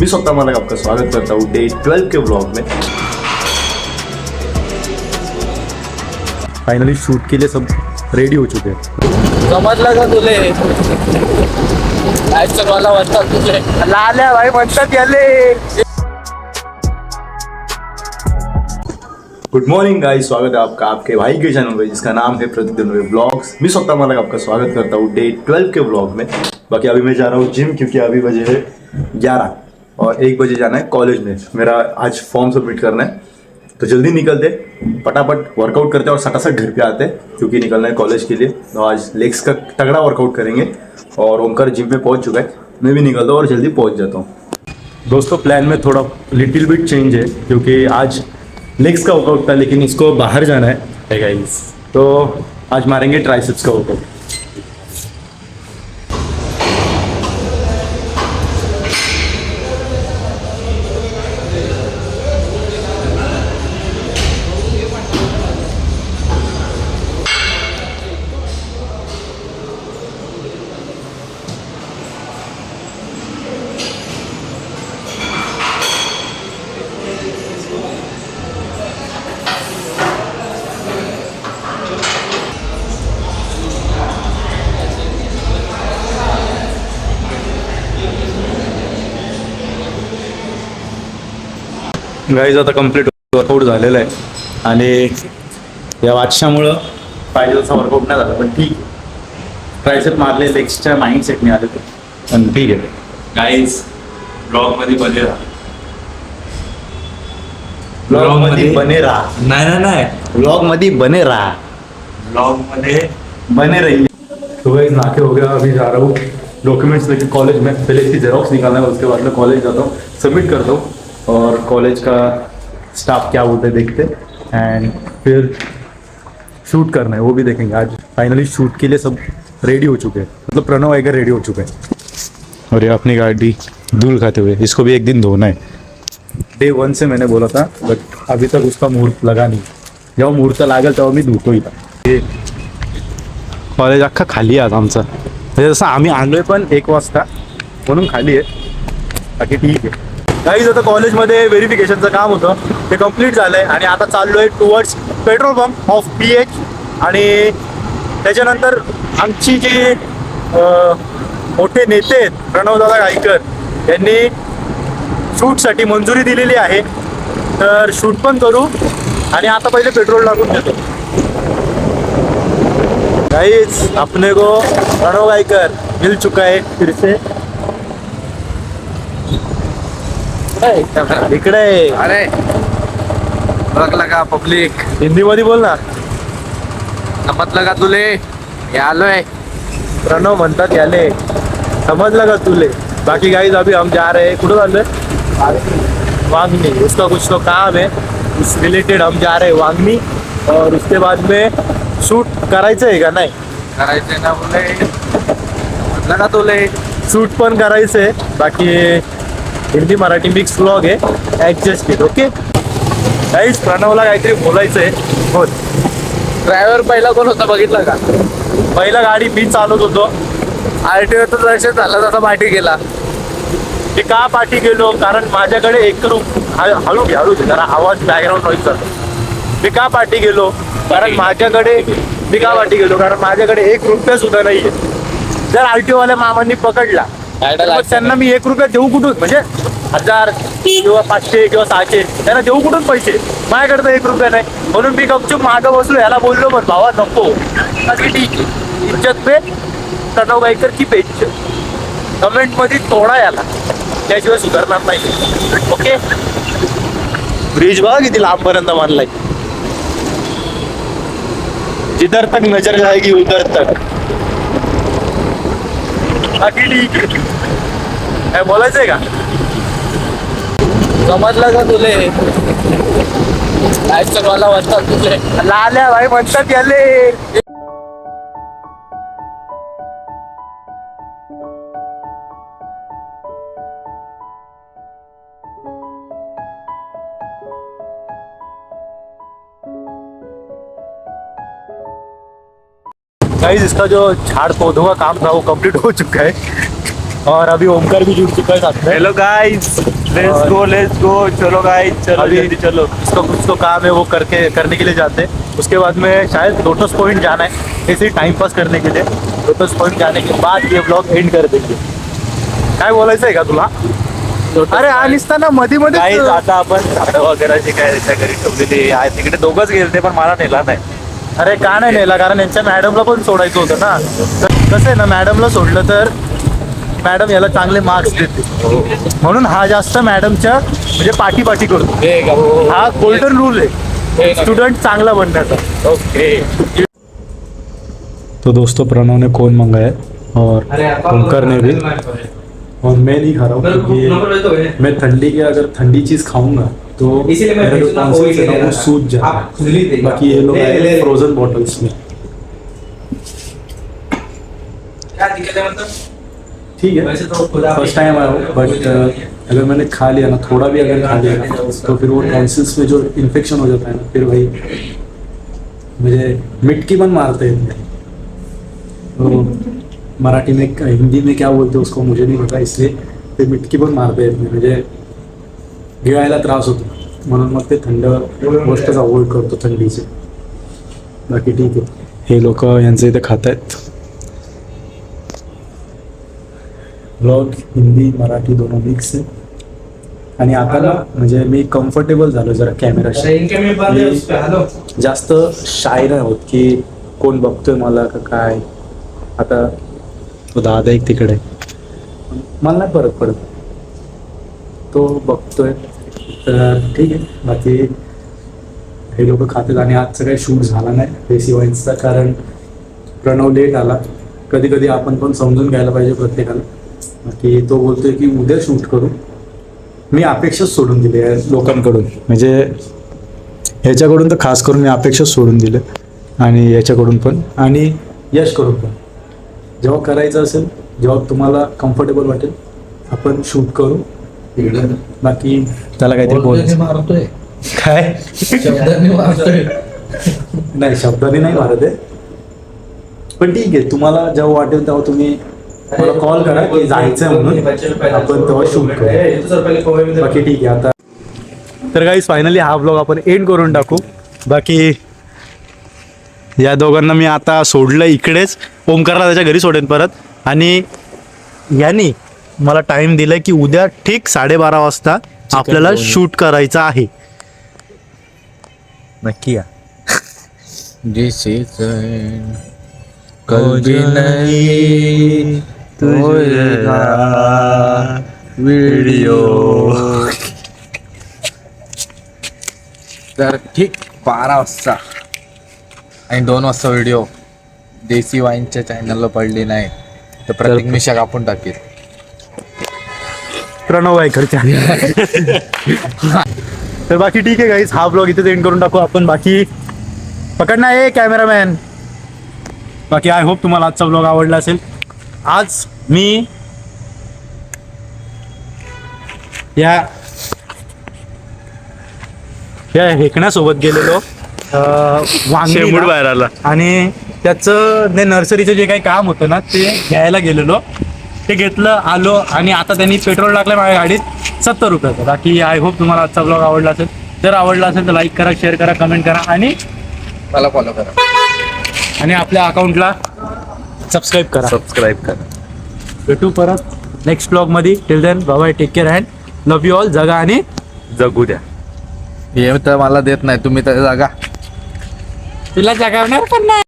स्वतः मालक आपका स्वागत करता हूँ डे 12 के ब्लॉग में। फाइनली शूट के लिए सब रेडी हो चुके हैं। समजलं का तुले वाला म्हणतात तुझे लाल्या भाई म्हणतात याले। गुड मॉर्निंग गाइस, स्वागत है आपका आपके भाई के चैनल में जिसका नाम है प्रतीक दनवे ब्लॉग्स। मैं स्वतः मालक आपका स्वागत करता हूँ डे 12 के ब्लॉग में। बाकी अभी मैं जा रहा हूँ जिम क्योंकि अभी बजे है 11 और 1 बजे जाना है कॉलेज में। मेरा आज फॉर्म सबमिट करना है तो जल्दी निकलते, फटाफट वर्कआउट करते और सटासट घर पे आते क्योंकि निकलना है कॉलेज के लिए। तो आज लेग्स का तगड़ा वर्कआउट करेंगे और ओमकार जिम में पहुंच चुका है, मैं भी निकलता हूँ और जल्दी पहुंच जाता हूँ। दोस्तों प्लान में थोड़ा लिटिल बिट चेंज है क्योंकि आज लेग्स का वर्कआउट था लेकिन इसको बाहर जाना है गाइस, तो आज मारेंगे ट्राइसेप्स का वर्कआउट। गाईज आता कम्प्लीट वर्कआउट झालेलं आहे आणि या वाचशामुळं पाहिजे तसा वर्कआउट नाही झाला, पण ठीक आहे. ट्रायसेप मारले, लेग्सच्या माइंडसेटने आले ते, पण ठीक आहे. गाईज ब्लॉगमध्ये बने राहा, ब्लॉगमध्ये बने राहा. नाही ब्लॉगमध्ये बने रहा, ब्लॉगमध्ये बने रहिए. तो गाइस नाके हो गया, अभी जा रहा हूँ डॉक्यूमेंट्स लेके कॉलेज में। पहले इसकी जेरोक्स निकालना है, उसके बाद में कॉलेज जाता हूँ, सबमिट करता हूँ और कॉलेज का स्टाफ क्या बोलते हैं देखते, एंड फिर शूट करना है वो भी देखेंगे। आज फाइनली शूट के लिए सब रेडी हो चुके हैं, मतलब प्रणव आएगा रेडी हो चुके हैं। और ये अपनी गाड़ी धूल खाते हुए, इसको भी एक दिन धोना है। डे 1 से मैंने बोला था बट अभी तक उसका मुहूर्त लगा नहीं। जेव्हा मुहूर्त लागेल तेव्हा मी धुतो इथं. हे कॉलेज अख्खा खाली आहे आज आमचा, म्हणजे जसं आम्ही आणलोय पण 1 वाजता म्हणून खाली आहे, बाकी ठीक आहे. गाईज आता कॉलेजमध्ये व्हेरिफिकेशनचं काम होतं ते कम्प्लीट झालंय आणि आता चाललोय towards petrol pump of PH. आणि त्याच्यानंतर आमची जी मोठे नेते आहेत प्रणवदादा गायकर यांनी शूटसाठी मंजुरी दिलेली आहे, तर शूट पण करू आणि आता पहिले पेट्रोल टाकून देतो. गाइस अपने को प्रणव गायकर मिल चुका है फिर से. इकडे अरे बघला का पब्लिक, हिंदी मध्ये बोल ना. समजलं का तुले आलोय. प्रणव म्हणतात याले, समझला का तुले. बाकी गाइस अभी हम जा रहे हैं, कुठं चाललोय? वांगनी. उसका कुछ तो काम है, उस रिलेटेड हम जा रहे हैं वांगनी. और उसके बाद में शूट करायचं आहे का नाही करायचंय ना बोले, समजलं का तुले. शूट पण करायचं आहे. बाकी हिंदी मराठी मिक्स व्लॉग आहे, ॲडजस्ट केलं. ओके गाईज प्रणवला काहीतरी बोलायचं आहे. बोल. ड्रायव्हर पहिला कोण होता बघितला का? पहिला गाडी मी चालवत होतो, RTOचं दर्शन झालं तसा पाठी गेला. मी का पाठी गेलो कारण माझ्याकडे एक हळू घे जरा आवाज बॅकग्राऊंड नॉईज जातो. मी का पाठी गेलो कारण माझ्याकडे ₹1 सुद्धा नाहीये. जर RTO वाल्या मामांनी पकडला तर त्यांना मी ₹1 देऊ कुठून, म्हणजे 1000 किंवा 500 किंवा 600 त्यांना देऊ कुठून पैसे. माझ्याकडे तर ₹1 नाही, म्हणून मी गपचूप मागं बसलो. याला बोललो पण भावा नको, बाकी ठीक आहे. इज्जत पे प्रणव गायकर की बेइज्जत. कमेंट मध्ये तोडा याला, त्याशिवाय सुधारणार नाही. ओके. ब्रिज बघा किती लांबपर्यंत मारलाय. जिधर तक नजर जाएगी उधर तक. बाकी ठीक आहे. काय बोलायचंय का? समजलं का तुले वाला म्हणतात तुझे लाल्या भाई म्हणतात याले. गाइस इसका जो झाड़ पौधों का काम था वो कंप्लीट हो चुका है और अभी ओमकार भी जुड़ चुका है साथ में. Hello guys. लेट्स गो चलो गाइस चलो अभी जल्दी चलो। उसका कुछ तो काम है वो करने के लिए जाते हैं। उसके बाद में शायद लोटस पॉइंट जाना है ऐसे ही टाइम पास करने के लिए। लोटस पॉइंट जाने के बाद ये ब्लॉग एंड कर देंगे। काय बोलायचं आहे का तुला? अरे आणि ना मध्ये मध्ये गाईज आता आपण झाडं वगैरे जे काय त्याच्या घरी ठेवलेली आहे तिकडे दोघंच गेलते पण मला नेला नाही. अरे का नाही नेला? कारण यांच्या मॅडमला पण सोडायचं होतं ना. तर कसं आहे ना, मॅडमला सोडलं तर मॅडम याला चांगले मार्क्स देते, म्हणून हा जास्त मॅडमच्या म्हणजे पाठी करतो. हा गोल्डन रूल आहे स्टूडेंट चांगला बनण्याचा. ओके तो दोस्तों प्रणव ने कोन मंगाया है और ओमकार ने भी, और मैं नहीं खा रहा हूँ क्योंकि मैं ठंडी के अगर ठंडी चीज़ खाऊंगा तो इसीलिए मैं मेरा जो भेजना tonsils वही है ना, ले वो रहा। सूज जाता आप खुजली है. देगा। बाकी ये लोग ले। फ्रोजन बॉटल्स में. क्या दिक्कत है मतलब? ठीक है, वैसे तो खुदा फर्स्ट टाइम आया हूँ बट अगर मैंने खा लिया ना, थोड़ा भी अगर खा लिया ना, तो फिर वो टॉन्सिल्स में जो इन्फेक्शन हो जाता है ना, फिर वही मुझे मिटकी बन मारते हैं. तो मराठी में हिंदी में क्या बोलते हैं उसको मुझे नहीं पता, इसलिए ते मिटकी पण मारता येत नाही. म्हणजे गिळायला त्रास होतो, म्हणून मग ते थंड गोष्टच अवॉइड करतो थंडीचे. बाकी ठीक आहे. हे लोक यांचे इथे खात आहेत. ब्लॉग हिंदी मराठी दोनों मिक्स आहे. आणि आता ना म्हणजे मी कम्फर्टेबल झालो जरा कॅमेराशी. अरे इनके में बंद है उस पे हेलो। जास्त शाय नाही होत की कोण बघतोय मला का काय. आता तो दादा एक तिकडे आहे, मला नाही फरक पडत, तो बघतोय तर ठीक आहे. बाकी हे लोक खातात. आणि आजचा काही शूट झाला नाही देसी वाईन्सचा, कारण प्रणव लेट आला. कधी कधी आपण पण समजून घ्यायला पाहिजे प्रत्येकाला. बाकी तो बोलतोय की उद्या शूट करू. मी अपेक्षाच सोडून दिली आहे लोकांकडून, म्हणजे ह्याच्याकडून तर खास करून मी अपेक्षाच सोडून दिले, आणि याच्याकडून पण आणि यशकडून पण. जेव्हा करायचं असेल, जेव्हा तुम्हाला कम्फर्टेबल वाटेल आपण शूट करू. बाकी त्याला काहीतरी बोलायचं मारतोय काय? शब्दांनी मारतोय. नाही, शब्दाने नाही मारत आहे, पण ठीक आहे. तुम्हाला जेव्हा वाटेल तेव्हा तुम्ही मला कॉल करा की जायचं म्हणून, आपण तेव्हा शूट करू. बाकी ठीक आहे. आता तर गाईस फायनली हा ब्लॉग आपण एंड करून टाकू. बाकी या दोघांना मी आता सोडलं इकडेच. ओमकारला त्याच्या घरी सोडेन परत. आणि यांनी मला टाइम दिलाय की उद्या ठीक 12:30 वाजता आपल्याला शूट करायचं आहे. नक्की या. दिस इज कल भी नहीं होएगा व्हिडिओ. तर ठीक 12 वाजता आणि 2 वाजता व्हिडिओ देसी वाईनच्या चॅनलला पडली नाही तर प्रत्येक मिशा कापून टाकेल. प्रणव वायकरच्या. तर बाकी ठीक आहे गाईज, हा ब्लॉग इथेच एंड करून टाकू आपण. बाकी पकडना आहे कॅमेरामॅन. बाकी आय होप तुम्हाला आजचा ब्लॉग आवडला असेल. आज मी या हेकण्यासोबत गेलेलो शेंबूड बाहेर आला. आणि त्याचं ते नर्सरीचं जे काही काम होतं ना ते घ्यायला गेलेलो. ते घेतलं, आलो, आणि आता त्यांनी पेट्रोल टाकलं माझ्या गाडीत 70 रुपयाचं. बाकी आय होप तुम्हाला आजचा ब्लॉग आवडला असेल. जर आवडला असेल तर लाईक करा, शेअर करा, कमेंट करा, आणि मला फॉलो करा आणि आपल्या अकाउंटला सबस्क्राईब करा. भेटू परत नेक्स्ट ब्लॉगमध्ये. Till then bye bye, take care and love you all. जगा आणि जगू द्या. हे तर मला देत नाही, तुम्ही तर जागा. तुला जगावणार पण नाही.